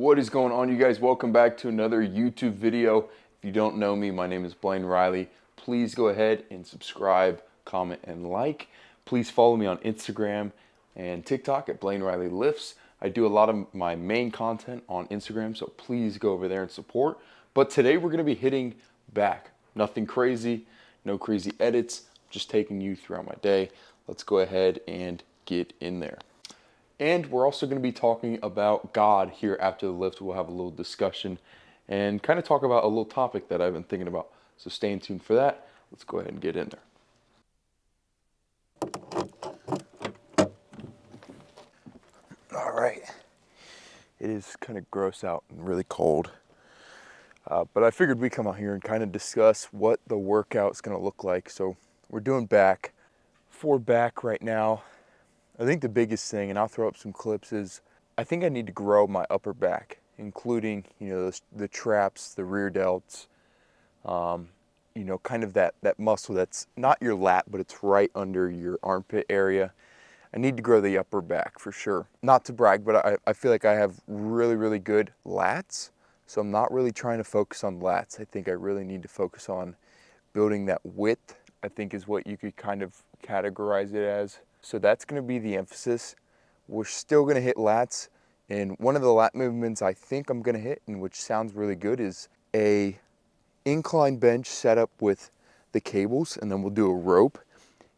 What is going on, you guys? Welcome back to another YouTube video. If you don't know me, my name is Blaine Riley. Please go ahead and subscribe, comment, and like. Please follow me on Instagram and TikTok at Blaine Riley Lifts. I do a lot of my main content on Instagram, so please go over there and support. But today we're going to be hitting back. Nothing crazy, no crazy edits, just taking you throughout my day. Let's go ahead and get in there. And we're also going to be talking about God here after the lift. We'll have a little discussion and kind of talk about a little topic that I've been thinking about. So stay tuned for that. Let's go ahead and get in there. All right. It is kind of gross out and really cold. But I figured we'd come out here and kind of discuss what the workout's going to look like. So we're doing back. For back right now, I think the biggest thing, and I'll throw up some clips, is I think I need to grow my upper back, including, the traps, the rear delts, kind of that muscle that's not your lat, but it's right under your armpit area. I need to grow the upper back for sure. Not to brag, but I feel like I have really, really good lats. So I'm not really trying to focus on lats. I think I really need to focus on building that width, I think is what you could kind of categorize it as. So that's going to be the emphasis. We're still going to hit lats, and one of the lat movements I think I'm going to hit, and which sounds really good, is a incline bench set up with the cables, and then we'll do a rope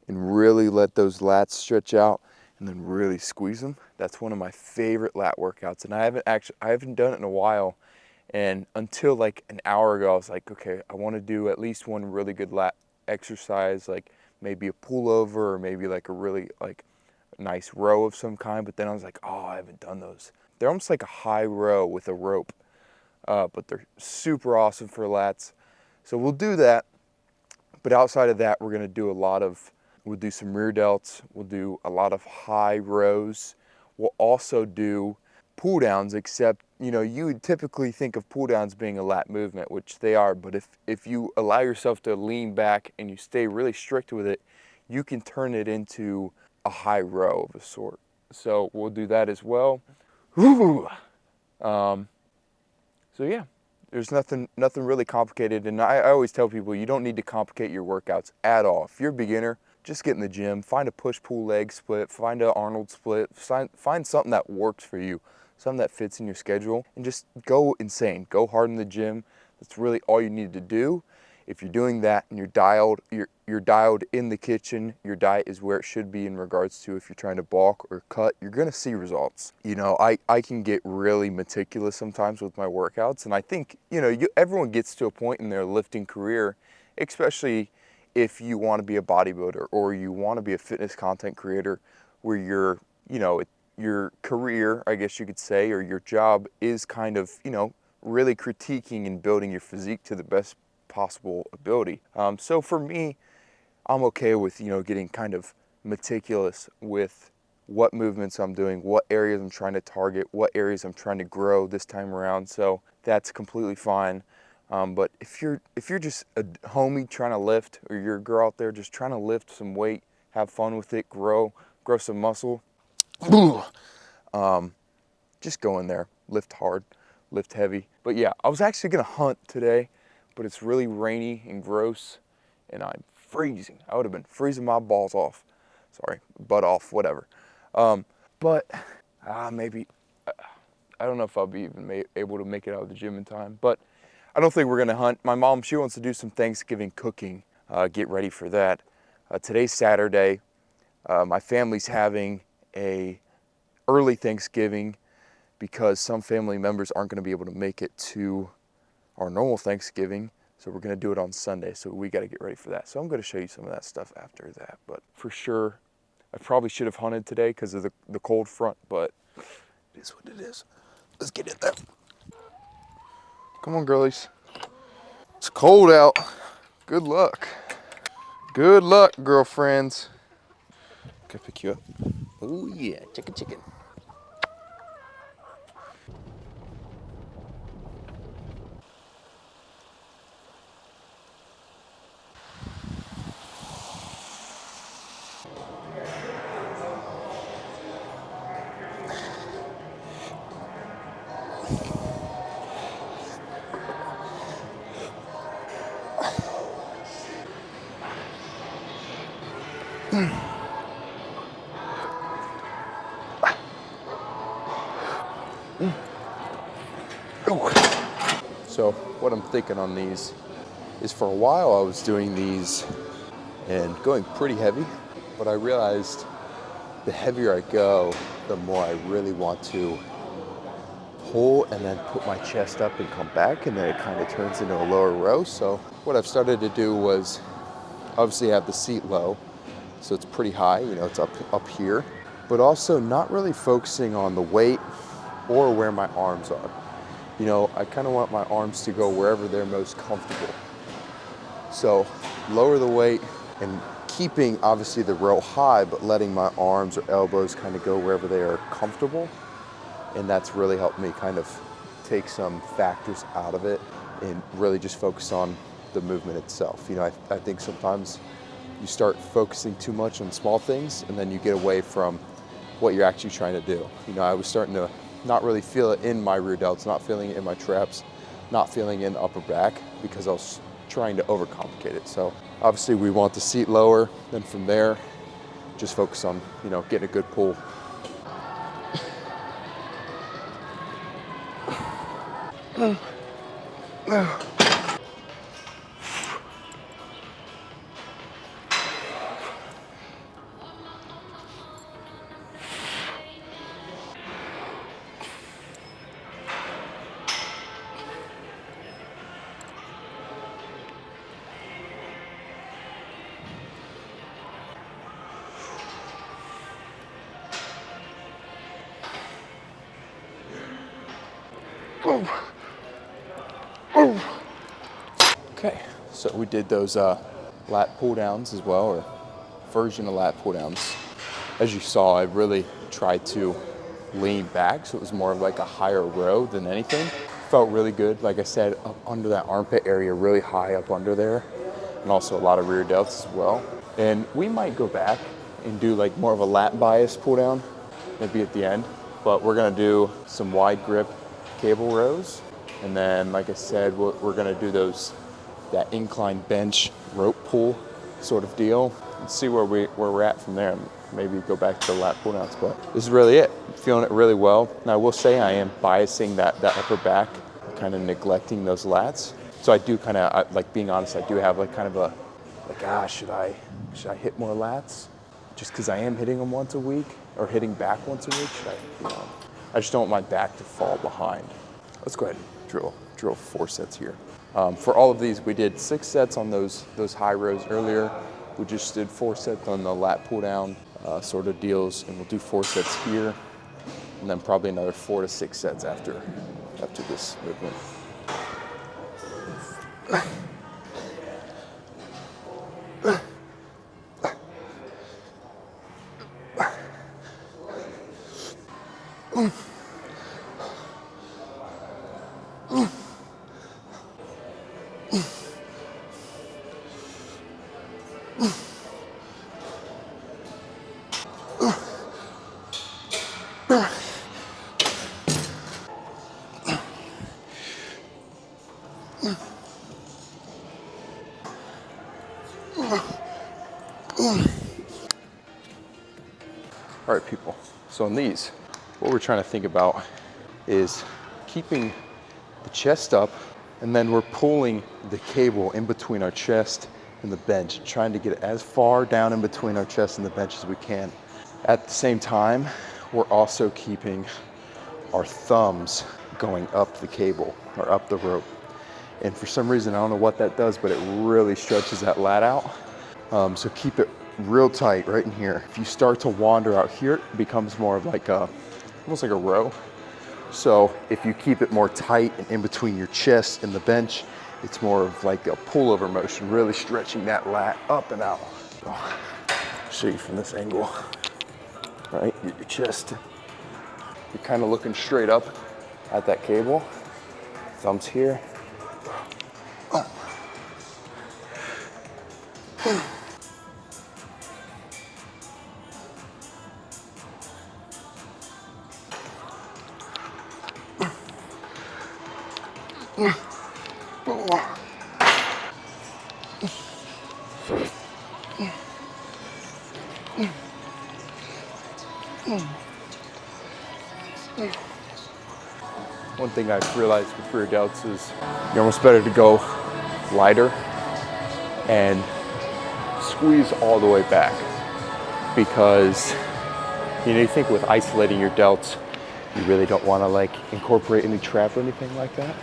and really let those lats stretch out and then really squeeze them. That's one of my favorite lat workouts, and I haven't done it in a while. And until like an hour ago, I was like, okay, I want to do at least one really good lat exercise, like maybe a pullover or maybe like a really nice row of some kind. But then I was like, oh, I haven't done those. They're almost like a high row with a rope, but they're super awesome for lats. So we'll do that. But outside of that, we're going to do we'll do some rear delts. We'll do a lot of high rows. We'll also do pull downs, except, you would typically think of pull downs being a lat movement, which they are, but if you allow yourself to lean back and you stay really strict with it, you can turn it into a high row of a sort. So we'll do that as well. So yeah, there's nothing really complicated, and I always tell people you don't need to complicate your workouts at all. If you're a beginner, just get in the gym, find a push-pull leg split, find a Arnold split, find something that works for you, something that fits in your schedule, and just go insane. Go hard in the gym. That's really all you need to do. If you're doing that and you're dialed in the kitchen, your diet is where it should be in regards to if you're trying to bulk or cut, you're gonna see results. I can get really meticulous sometimes with my workouts, and I think, everyone gets to a point in their lifting career, especially if you want to be a bodybuilder or you want to be a fitness content creator, where your career, I guess you could say, or your job is kind of, really critiquing and building your physique to the best possible ability. So for me, I'm okay with, getting kind of meticulous with what movements I'm doing, what areas I'm trying to target, what areas I'm trying to grow this time around. So that's completely fine. But if you're just a homie trying to lift, or you're a girl out there just trying to lift some weight, have fun with it, grow some muscle, just go in there, lift hard, lift heavy. But yeah, I was actually gonna hunt today, but it's really rainy and gross, and I'm freezing. I would have been freezing my balls off. Sorry, butt off, whatever. But maybe, I don't know if I'll be even able to make it out of the gym in time, but I don't think we're gonna hunt. My mom, she wants to do some Thanksgiving cooking, get ready for that. Today's Saturday. My family's having a early Thanksgiving because some family members aren't gonna be able to make it to our normal Thanksgiving. So we're gonna do it on Sunday. So we gotta get ready for that. So I'm gonna show you some of that stuff after that. But for sure, I probably should have hunted today because of the cold front, but it is what it is. Let's get in there. Come on, girlies. It's cold out. Good luck. Good luck, girlfriends. Can I pick you up? Oh yeah, chicken. So what I'm thinking on these is, for a while I was doing these and going pretty heavy, but I realized the heavier I go, the more I really want to pull and then put my chest up and come back, and then it kind of turns into a lower row. So what I've started to do was obviously have the seat low, so it's pretty high, you know, it's up here, but also not really focusing on the weight or where my arms are. You know, I kind of want my arms to go wherever they're most comfortable. So lower the weight and keeping obviously the row high, but letting my arms or elbows kind of go wherever they are comfortable. And that's really helped me kind of take some factors out of it and really just focus on the movement itself. You know, I think sometimes you start focusing too much on small things and then you get away from what you're actually trying to do. You know, I was starting to not really feel it in my rear delts, not feeling it in my traps, not feeling it in the upper back, because I was trying to overcomplicate it. So obviously we want the seat lower, then from there, just focus on, you know, getting a good pull. Okay, so we did those lat pull downs as well, or version of lat pull downs. As you saw, I really tried to lean back, so it was more of like a higher row than anything. Felt really good, like I said, up under that armpit area, really high up under there, and also a lot of rear delts as well. And we might go back and do like more of a lat bias pull down, maybe at the end, but we're gonna do some wide grip cable rows. And then, like I said, we're gonna do that incline bench rope pull sort of deal, and see where we're at from there. Maybe go back to the lat pull downs, but this is really it. I'm feeling it really well. Now I will say I am biasing that upper back, kind of neglecting those lats. So I do kind of, like, being honest, I do have like kind of a, like, should I hit more lats? Just because I am hitting them once a week, or hitting back once a week, should I, you know, I just don't want my back to fall behind. Let's go ahead and drill 4 sets here. For all of these, we did 6 sets on those high rows earlier. We just did 4 sets on the lat pull down sort of deals, and we'll do 4 sets here, and then probably another 4 to 6 sets after this movement. All right, people, so in these, what we're trying to think about is keeping the chest up, and then we're pulling the cable in between our chest and the bench, trying to get it as far down in between our chest and the bench as we can. At the same time, we're also keeping our thumbs going up the cable, or up the rope. And for some reason, I don't know what that does, but it really stretches that lat out. So keep it real tight right in here. If you start to wander out here, it becomes more of like almost like a row. So if you keep it more tight and in between your chest and the bench, it's more of like a pullover motion, really stretching that lat up and out. I'll show you from this angle, right? Your chest, you're kind of looking straight up at that cable. Thumbs here. thing I've realized with rear delts is you're almost better to go lighter and squeeze all the way back, because you think with isolating your delts, you really don't want to like incorporate any trap or anything like that.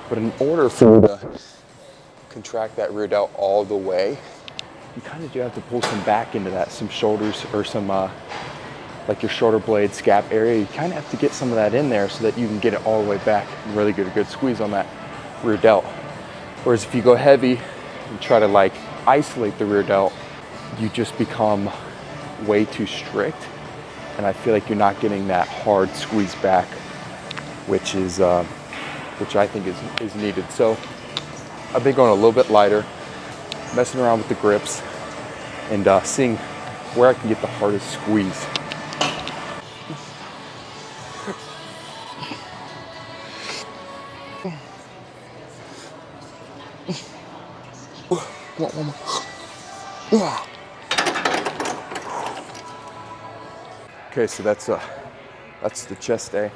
But in order for you to contract that rear delt all the way, you kind of do have to pull some back into that, some shoulders or some like your shoulder blade, scap area. You kind of have to get some of that in there so that you can get it all the way back and really get a good squeeze on that rear delt. Whereas if you go heavy and try to like isolate the rear delt, you just become way too strict. And I feel like you're not getting that hard squeeze back, which I think is needed. So I've been going a little bit lighter, messing around with the grips, and seeing where I can get the hardest squeeze. One more. Okay, so that's the chest day.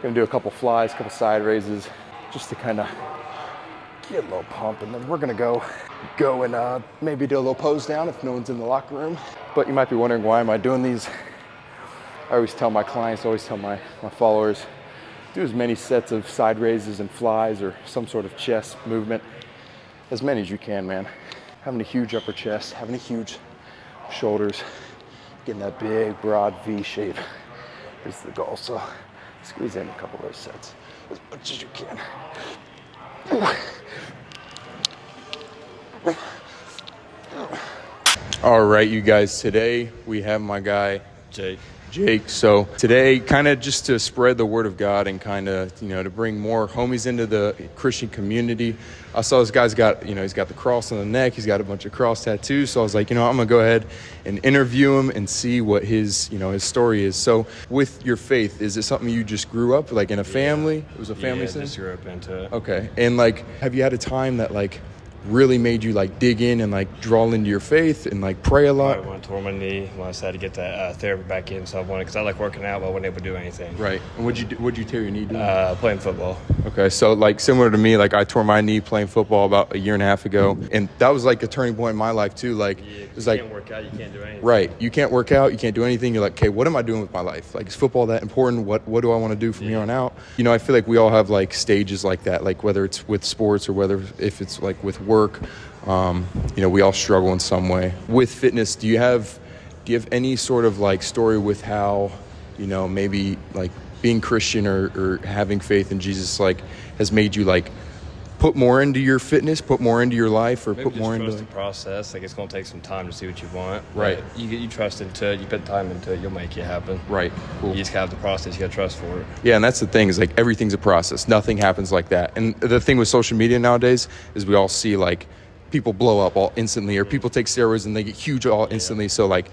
Gonna do a couple flies, couple side raises, just to kind of get a little pump, and then we're gonna go and maybe do a little pose down if no one's in the locker room. But you might be wondering, why am I doing these? I always tell my clients, always tell my followers, do as many sets of side raises and flies or some sort of chest movement, as many as you can, man. Having a huge upper chest, having a huge shoulders, getting that big, broad V shape is the goal. So squeeze in a couple of those sets as much as you can. All right, you guys, today we have my guy, Jake. So today, kind of just to spread the word of God and kind of, to bring more homies into the Christian community. I saw this guy's got, he's got the cross on the neck. He's got a bunch of cross tattoos. So I was like, I'm going to go ahead and interview him and see what his story is. So with your faith, is it something you just grew up like in a family? It was a family thing? Yeah, just grew up into it. Okay. And like, have you had a time that like really made you like dig in and like draw into your faith and like pray a lot? When I tore my knee, when I decided to get that therapy back in, so I wanted, because I like working out, but I wasn't able to do anything. Right. And what'd you tear your knee doing? Playing football. Okay, so like similar to me, like I tore my knee playing football about a year and a half ago, and that was like a turning point in my life too. Like it was like, you can't work out, you can't do anything. Right, you can't work out, you can't do anything. You're like, okay, what am I doing with my life? Like, is football that important? What do I want to do from here on out? I feel like we all have like stages like that, like whether it's with sports or whether if it's like with work. We all struggle in some way. With fitness, do you have any sort of like story with how, maybe like being Christian or having faith in Jesus like has made you like put more into your fitness, put more into your life, or maybe put more into the process? Like, it's going to take some time to see what you want. Right. You trust into it. You put time into it. You'll make it happen. Right. Cool. You just have the process. You got to trust for it. Yeah, and that's the thing is like everything's a process. Nothing happens like that. And the thing with social media nowadays is we all see like people blow up all instantly, or people take steroids and they get huge all instantly. So like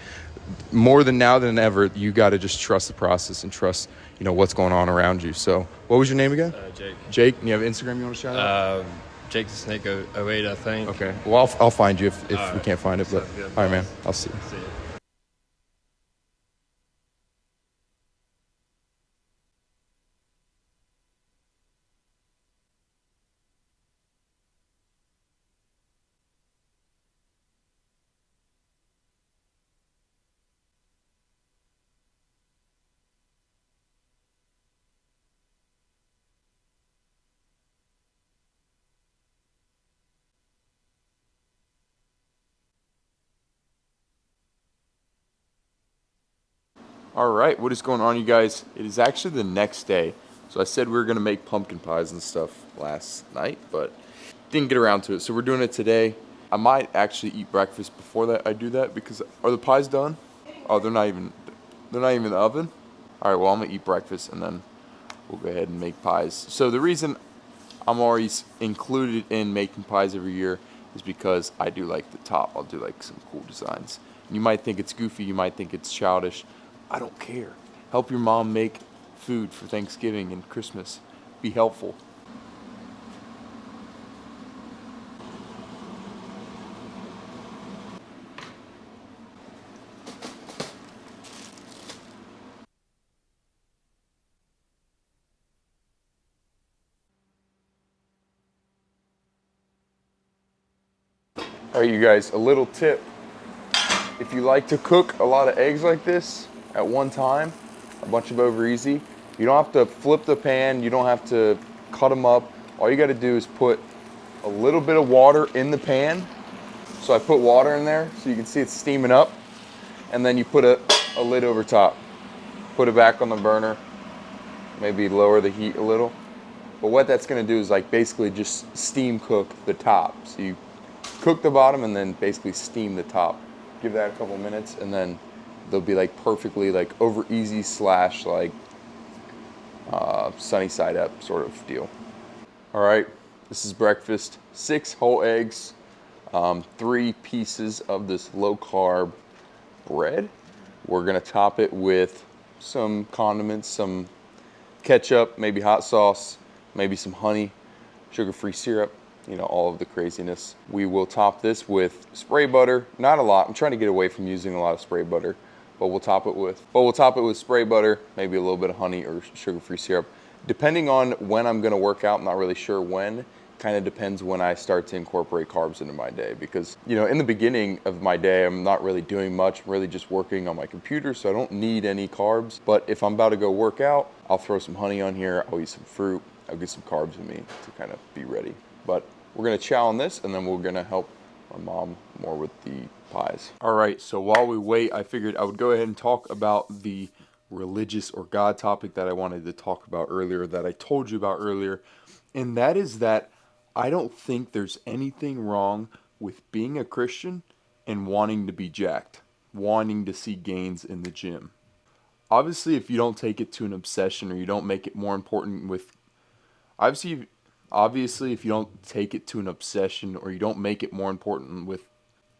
more than now than ever, you got to just trust the process and trust, what's going on around you. So what was your name again? Jake. Jake. And you have Instagram you want to shout out? Jake the Snake 08, I think. Okay. Well, I'll find you if right. we can't find it. But all right, man. I'll see you. See you. All right, what is going on, you guys? It is actually the next day. So I said we were gonna make pumpkin pies and stuff last night, but didn't get around to it. So we're doing it today. I might actually eat breakfast before that I do that, because are the pies done? Oh, they're not even in the oven? All right, well, I'm gonna eat breakfast and then we'll go ahead and make pies. So the reason I'm always included in making pies every year is because I do like the top. I'll do like some cool designs. You might think it's goofy, you might think it's childish. I don't care. Help your mom make food for Thanksgiving and Christmas. Be helpful. All right, you guys, a little tip. If you like to cook a lot of eggs like this at one time, a bunch of over easy, you don't have to flip the pan, you don't have to cut them up. All you gotta do is put a little bit of water in the pan. So I put water in there so you can see it's steaming up, and then you put a lid over top. Put it back on the burner, maybe lower the heat a little. But what that's gonna do is like basically just steam cook the top. So you cook the bottom and then basically steam the top. Give that a couple minutes and then they'll be like perfectly like over easy slash like sunny side up sort of deal. All right, this is breakfast. 6 whole eggs, 3 pieces of this low carb bread. We're gonna top it with some condiments, some ketchup, maybe hot sauce, maybe some honey, sugar-free syrup, you know, all of the craziness. We will top this with spray butter, not a lot. I'm trying to get away from using a lot of spray butter, but we'll top it with spray butter, maybe a little bit of honey or sugar-free syrup. Depending on when I'm gonna work out, I'm not really sure when. Kind of depends when I start to incorporate carbs into my day because, you know, in the beginning of my day, I'm not really doing much. I'm really just working on my computer, so I don't need any carbs. But if I'm about to go work out, I'll throw some honey on here. I'll eat some fruit. I'll get some carbs in me to kind of be ready. But we're gonna chow on this and then we're gonna help my mom more with the pies. All right, so while we wait, I figured I would go ahead and talk about the religious or God topic that I wanted to talk about earlier, that I told you about earlier. And that is that I don't think there's anything wrong with being a Christian and wanting to be jacked, wanting to see gains in the gym. Obviously, if you don't take it to an obsession or you don't make it more important with obviously obviously if you don't take it to an obsession or you don't make it more important with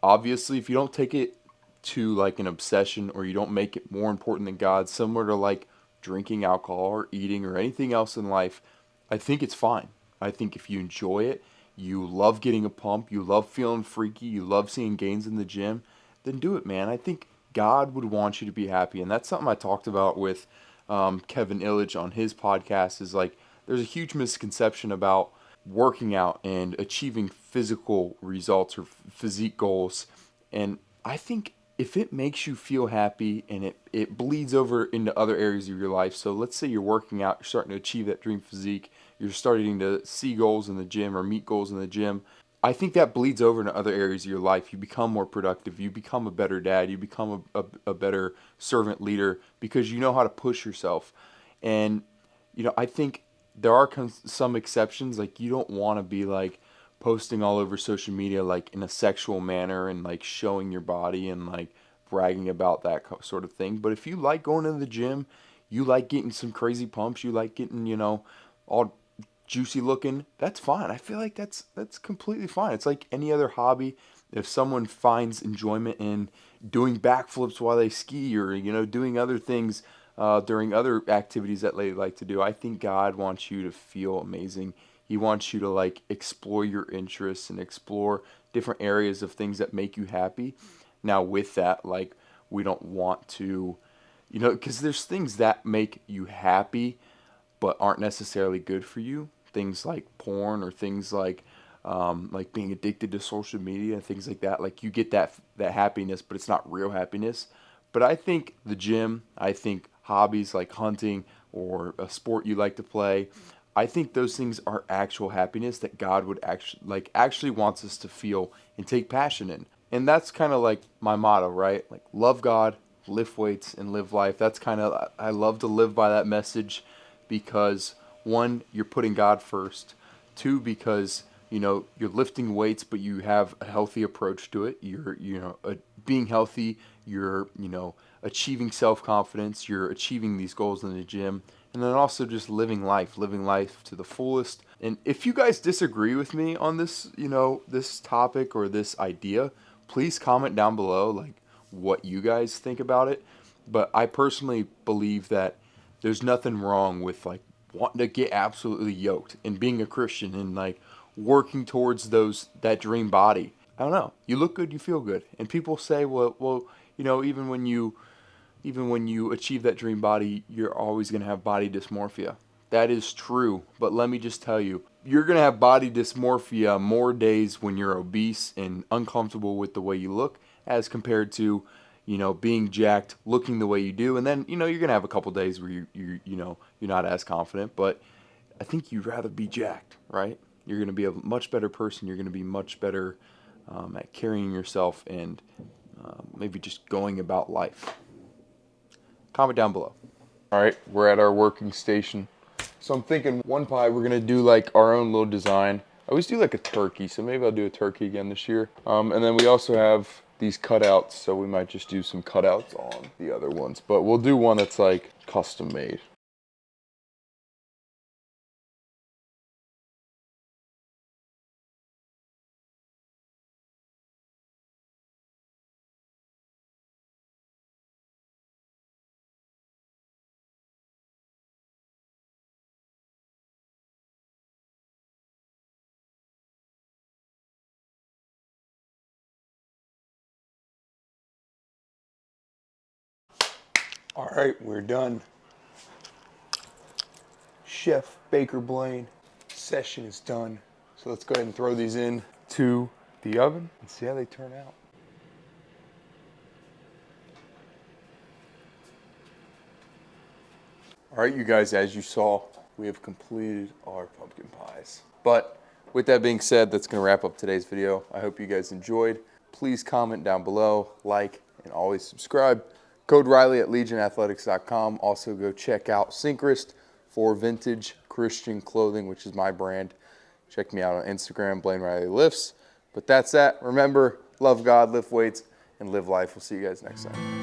obviously if you don't take it to like an obsession or you don't make it more important than God, similar to like drinking alcohol or eating or anything else in life, I think it's fine. I think if you enjoy it, you love getting a pump, you love feeling freaky, you love seeing gains in the gym, then do it, man. I think God would want you to be happy, and that's something I talked about with Kevin Illich on his podcast. Is like there's a huge misconception about working out and achieving physical results or physique goals, and I think if it makes you feel happy and it bleeds over into other areas of your life. So let's say you're working out, you're starting to achieve that dream physique, you're starting to see goals in the gym or meet goals in the gym. I think that bleeds over into other areas of your life. You become more productive. You become a better dad. You become a better servant leader because you know how to push yourself. And, you know, I think there are some exceptions. Like, you don't want to be like posting all over social media, like in a sexual manner and like showing your body and like bragging about that sort of thing. But if you like going to the gym, you like getting some crazy pumps, you like getting, you know, all juicy looking, that's fine. I feel like that's completely fine. It's like any other hobby. If someone finds enjoyment in doing backflips while they ski or you know doing other things during other activities that they like to do, I think God wants you to feel amazing. He wants you to like explore your interests and explore different areas of things that make you happy. Now with that, like we don't want to, you know, because there's things that make you happy but aren't necessarily good for you. Things like porn or things like being addicted to social media and things like that. Like you get that happiness, but it's not real happiness. But I think the gym, I think hobbies like hunting or a sport you like to play, I think those things are actual happiness that God would actually wants us to feel and take passion in. And that's kind of like my motto, right? Like love God, lift weights, and live life. That's kind of I love to live by that message because one, you're putting God first. Two, because you know you're lifting weights, but you have a healthy approach to it. You're being healthy. You're achieving self confidence. You're achieving these goals in the gym, and then also just living life to the fullest. And if you guys disagree with me on this, this topic or this idea, please comment down below, like what you guys think about it. But I personally believe that there's nothing wrong with like wanting to get absolutely yoked and being a Christian and like working towards that dream body. I don't know. You look good, you feel good, and people say, well, even when you achieve that dream body, you're always gonna have body dysmorphia. That is true, but let me just tell you, you're gonna have body dysmorphia more days when you're obese and uncomfortable with the way you look as compared to, being jacked, looking the way you do, and then, you're gonna have a couple days where you're not as confident, but I think you'd rather be jacked, right? You're gonna be a much better person. You're gonna be much better at carrying yourself and maybe just going about life. Comment down below. All right, we're at our working station. So I'm thinking one pie, we're gonna do like our own little design. I always do like a turkey, so maybe I'll do a turkey again this year. And then we also have these cutouts, so we might just do some cutouts on the other ones. But we'll do one that's like custom made. All right, we're done. Chef Baker Blaine session is done. So let's go ahead and throw these in to the oven and see how they turn out. All right, you guys, as you saw, we have completed our pumpkin pies. But with that being said, that's gonna wrap up today's video. I hope you guys enjoyed. Please comment down below, like, and always subscribe. Code Riley at legionathletics.com. Also go check out Synchrist for vintage Christian clothing, which is my brand. Check me out on Instagram, Blaine Riley Lifts. But that's that. Remember, love God, lift weights, and live life. We'll see you guys next time.